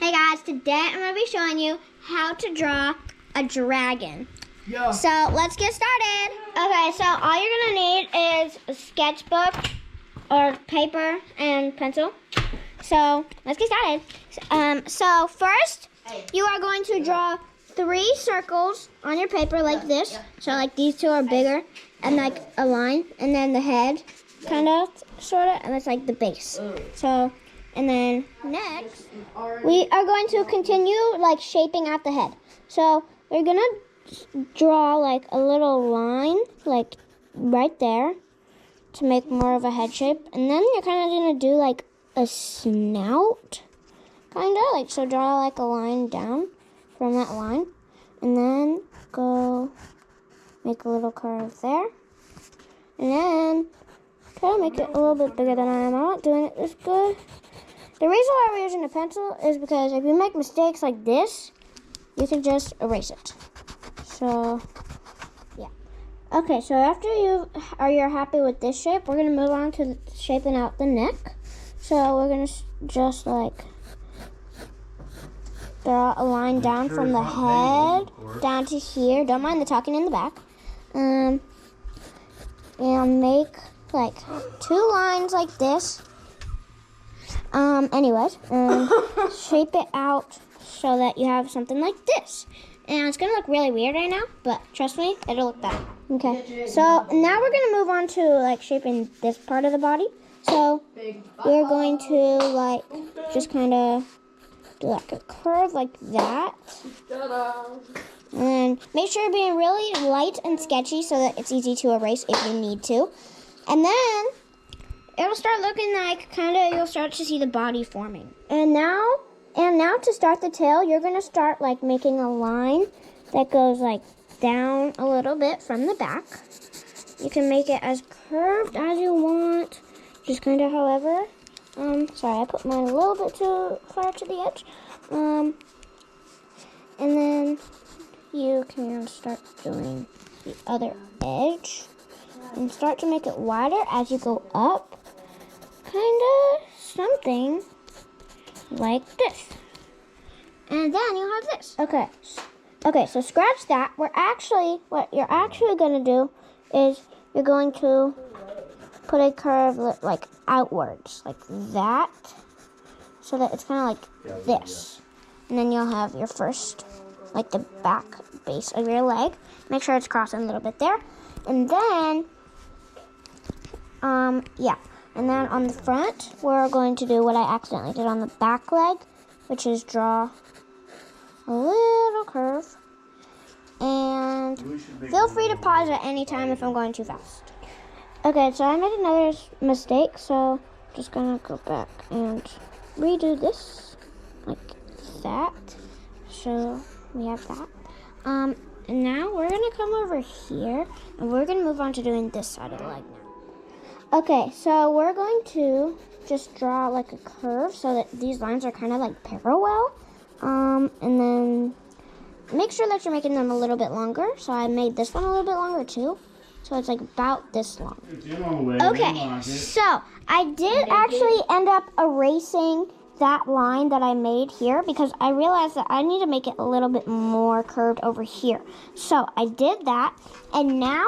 Hey guys, today I'm going to be showing you how to draw a dragon. Yeah. So let's get started. Okay, so all you're going to need is a sketchbook or paper and pencil. So let's get started. So first, you are going to draw 3 circles on your paper like this. So like these 2 are bigger and like a line, and then the head kind of, sort of, and that's like the base. So, and then next, we are going to continue like shaping out the head. So we're gonna draw like a little line like right there to make more of a head shape, and then you're kind of gonna do like a snout, kind of like, so draw like a line down from that line, and then go make a little curve there, and then try to make it a little bit bigger than I am. I'm not doing it this good. The reason why we're using a pencil is because if you make mistakes like this, you can just erase it. So, yeah. Okay, so after you're happy with this shape, we're going to move on to shaping out the neck. So we're going to just like draw a line down from the head down to here. Don't mind the talking in the back. And make like 2 lines like this. Shape it out so that you have something like this. And it's gonna look really weird right now, but trust me, it'll look better. Okay, so now we're gonna move on to like shaping this part of the body. So we're going to like just kind of do like a curve like that. And then make sure you're being really light and sketchy so that it's easy to erase if you need to. And then it'll start looking like you'll start to see the body forming. And now to start the tail, you're going to start like making a line that goes like down a little bit from the back. You can make it as curved as you want, just kind of however. Sorry, I put mine a little bit too far to the edge. And then you can start doing the other edge and start to make it wider as you go up. Kind of something like this. And then you have this. Okay, so scratch that. What you're actually going to do is you're going to put a curve like outwards, like that, so that it's kind of like this. And then you'll have your first, like the back base of your leg. Make sure it's crossing a little bit there. And then, And then on the front, we're going to do what I accidentally did on the back leg, which is draw a little curve. And feel free to pause at any time if I'm going too fast. Okay, so I made another mistake, so I'm just going to go back and redo this like that. So we have that. And now we're going to come over here, and we're going to move on to doing this side of the leg now. Okay, so we're going to just draw like a curve so that these lines are kind of like parallel. And then make sure that you're making them a little bit longer. So I made this one a little bit longer too. So it's like about this long. Okay, so I did actually end up erasing that line that I made here because I realized that I need to make it a little bit more curved over here. So I did that, and now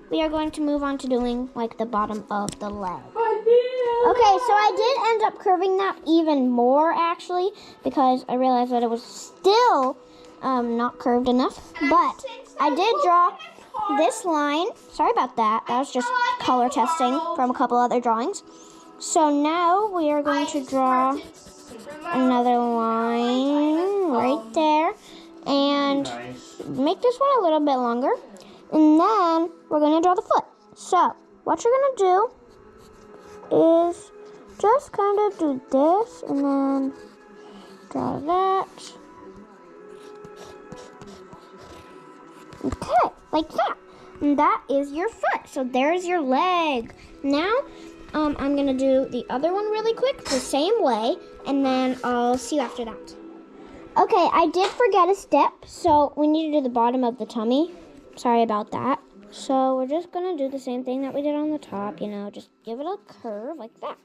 we are going to move on to doing like the bottom of the leg. Okay, so I did end up curving that even more actually because I realized that it was still not curved enough. But I did draw this line. Sorry about that. That was just color testing from a couple other drawings. So now we are going to draw another line right there and make this one a little bit longer. And then we're going to draw the foot. So what you're going to do is just kind of do this and then draw that. Okay, like that. And that is your foot. So there's your leg. Now I'm going to do the other one really quick the same way, and then I'll see you after that. Okay, I did forget a step, so we need to do the bottom of the tummy. Sorry about that. So we're just going to do the same thing that we did on the top, just give it a curve like that.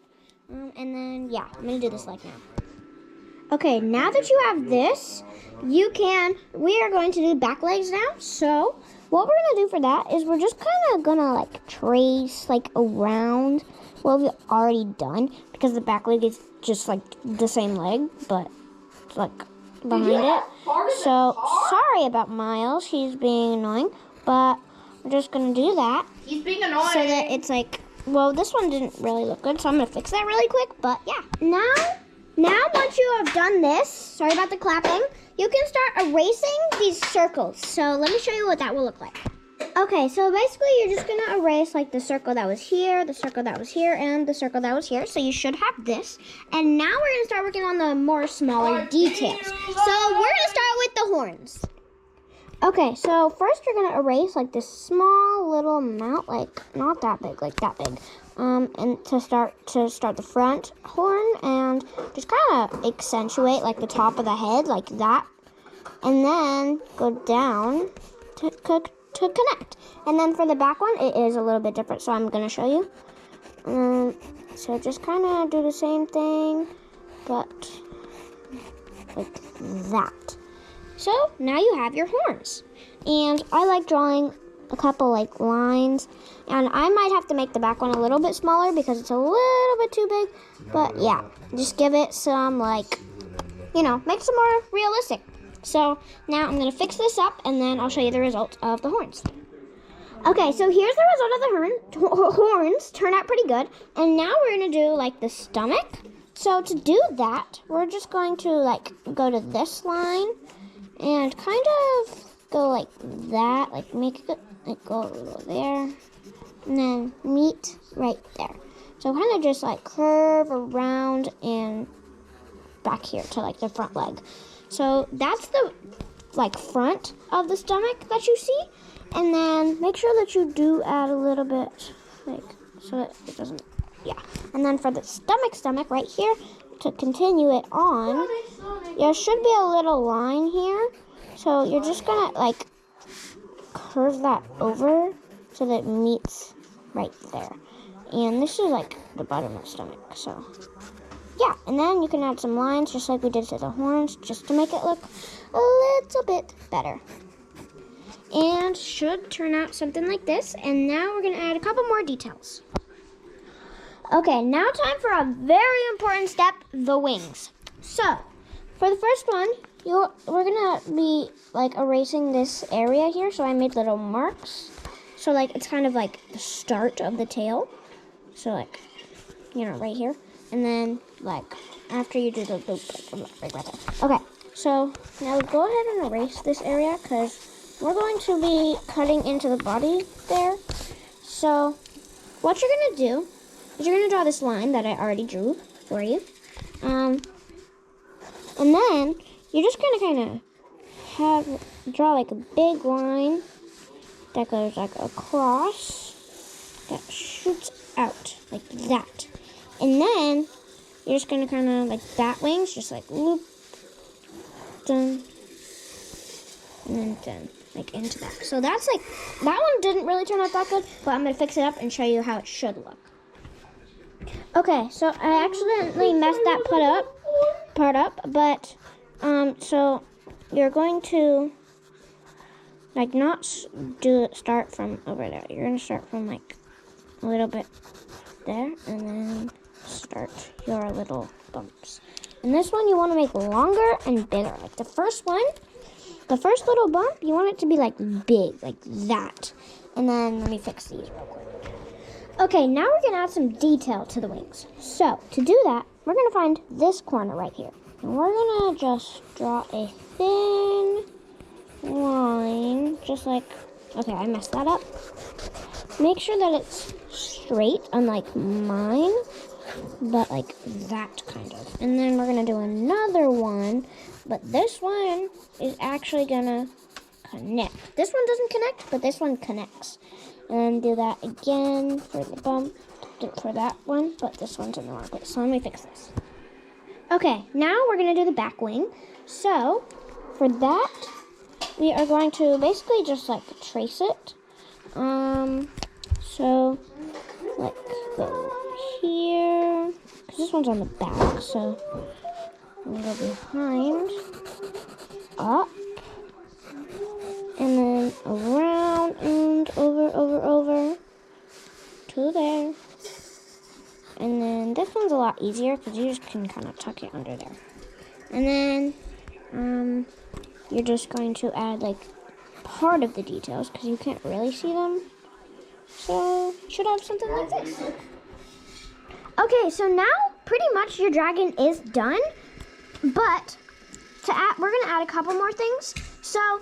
And then, I'm going to do this leg now. Okay, now that you have this, we are going to do back legs now. So what we're gonna do for that is we're just kind of gonna like trace like around what we've already done, because the back leg is just like the same leg, but it's like behind it. So sorry about Miles, he's being annoying, but we're just gonna do that. He's being annoying. So that it's like, well, this one didn't really look good, so I'm gonna fix that really quick, but yeah. Now once you have done this, sorry about the clapping, you can start erasing these circles. So let me show you what that will look like. Okay, so basically you're just gonna erase like the circle that was here, the circle that was here, and the circle that was here. So you should have this. And now we're gonna start working on the more smaller details. So we're gonna start with the horns. Okay, so first you're gonna erase like this small little amount, like not that big, like that big. And to start the front horn, and just kind of accentuate like the top of the head like that, and then go down to connect. And then for the back one, it is a little bit different, so I'm gonna show you. So just kind of do the same thing, but like that. So now you have your horns, and I like drawing a couple like lines, and I might have to make the back one a little bit smaller because it's a little bit too big, but yeah, just give it some like, make it more realistic. So now I'm gonna fix this up, and then I'll show you the result of the horns. Okay, so here's the result of the horns. Turned out pretty good, and now we're gonna do like the stomach. So to do that, we're just going to like go to this line and kind of go like that, like make it like go there, and then meet right there. So kind of just like curve around and back here to like the front leg. So that's the like front of the stomach that you see, and then make sure that you do add a little bit, like so that it doesn't, yeah. And then for the stomach right here, to continue it on, there should be a little line here. So you're just gonna like curve that over so that it meets right there. And this is like the bottom of the stomach, so yeah. And then you can add some lines just like we did to the horns, just to make it look a little bit better. And should turn out something like this. And now we're gonna add a couple more details. Okay, now time for a very important step, the wings. So for the first one, we're gonna be like erasing this area here. So I made little marks. So like it's kind of like the start of the tail. So like, right here. And then like after you do the loop, right there. Okay, so now go ahead and erase this area because we're going to be cutting into the body there. So what you're gonna do is you're gonna draw this line that I already drew for you. And then you're just gonna kind of draw like a big line that goes like across, that shoots out like that. And then you're just gonna kind of like bat wings, just like loop, done, and then done, like into that. So that's like, that one didn't really turn out that good, but I'm gonna fix it up and show you how it should look. Okay, so I accidentally messed that part up, but so you're going to like not start from over there. You're gonna start from like a little bit there, and then start your little bumps. And this one you want to make longer and bigger. Like the first little bump, you want it to be like big, like that. And then let me fix these real quick. Okay, now we're gonna add some detail to the wings. So to do that, we're gonna find this corner right here. And we're gonna just draw a thin line, just like, okay, I messed that up. Make sure that it's straight, unlike mine, but like that kind of. And then we're gonna do another one, but this one is actually gonna connect. This one doesn't connect, but this one connects. And do that again for the bump, for that one, but this one's in the wrong place. So let me fix this. Okay, now we're gonna do the back wing. So for that, we are going to basically just like trace it. So like go here, because this one's on the back, so and go behind, up, and then around and over to there. And then this one's a lot easier because you just can kind of tuck it under there. And then you're just going to add like part of the details because you can't really see them. So you should have something like this. Okay, so now pretty much your dragon is done. But we're gonna add a couple more things. So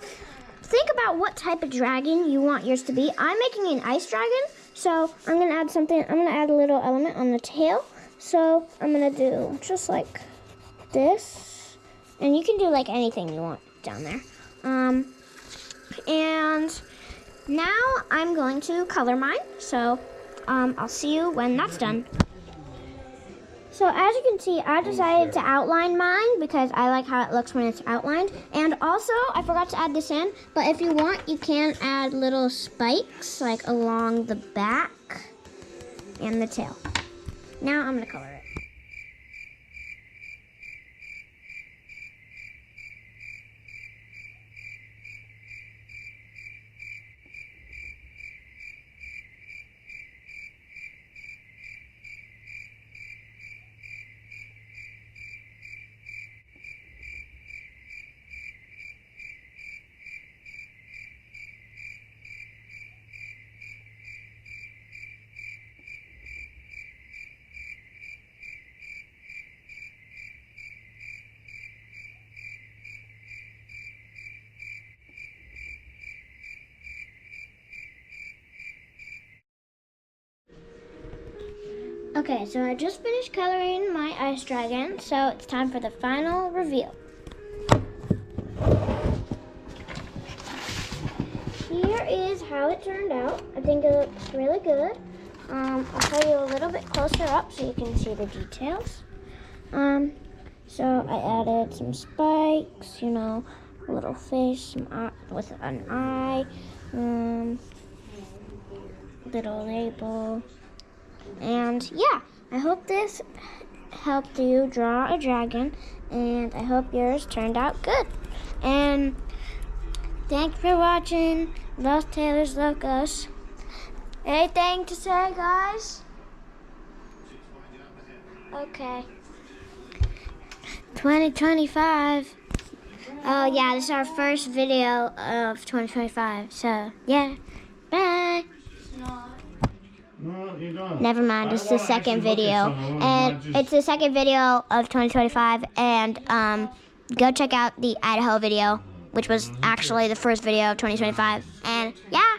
think about what type of dragon you want yours to be. I'm making an ice dragon, so I'm gonna add something. I'm gonna add a little element on the tail. So I'm gonna do just like this, and you can do like anything you want down there. And now I'm going to color mine. So I'll see you when that's done. So as you can see, I decided to outline mine because I like how it looks when it's outlined. And also, I forgot to add this in, but if you want, you can add little spikes like along the back and the tail. Now I'm gonna color it. Okay, so I just finished coloring my ice dragon, so it's time for the final reveal. Here is how it turned out. I think it looks really good. I'll show you a little bit closer up so you can see the details. So I added some spikes, you know, a little face with an eye, little label. And yeah, I hope this helped you draw a dragon, and I hope yours turned out good. And thanks for watching Los Taylors Locos. Anything to say, guys? Okay. 2025. Oh yeah, this is our first video of 2025. So yeah, bye. No, you don't. Never mind, it's the second video. And it's the second video of 2025. And go check out the Idaho video, which was actually the first video of 2025. And yeah.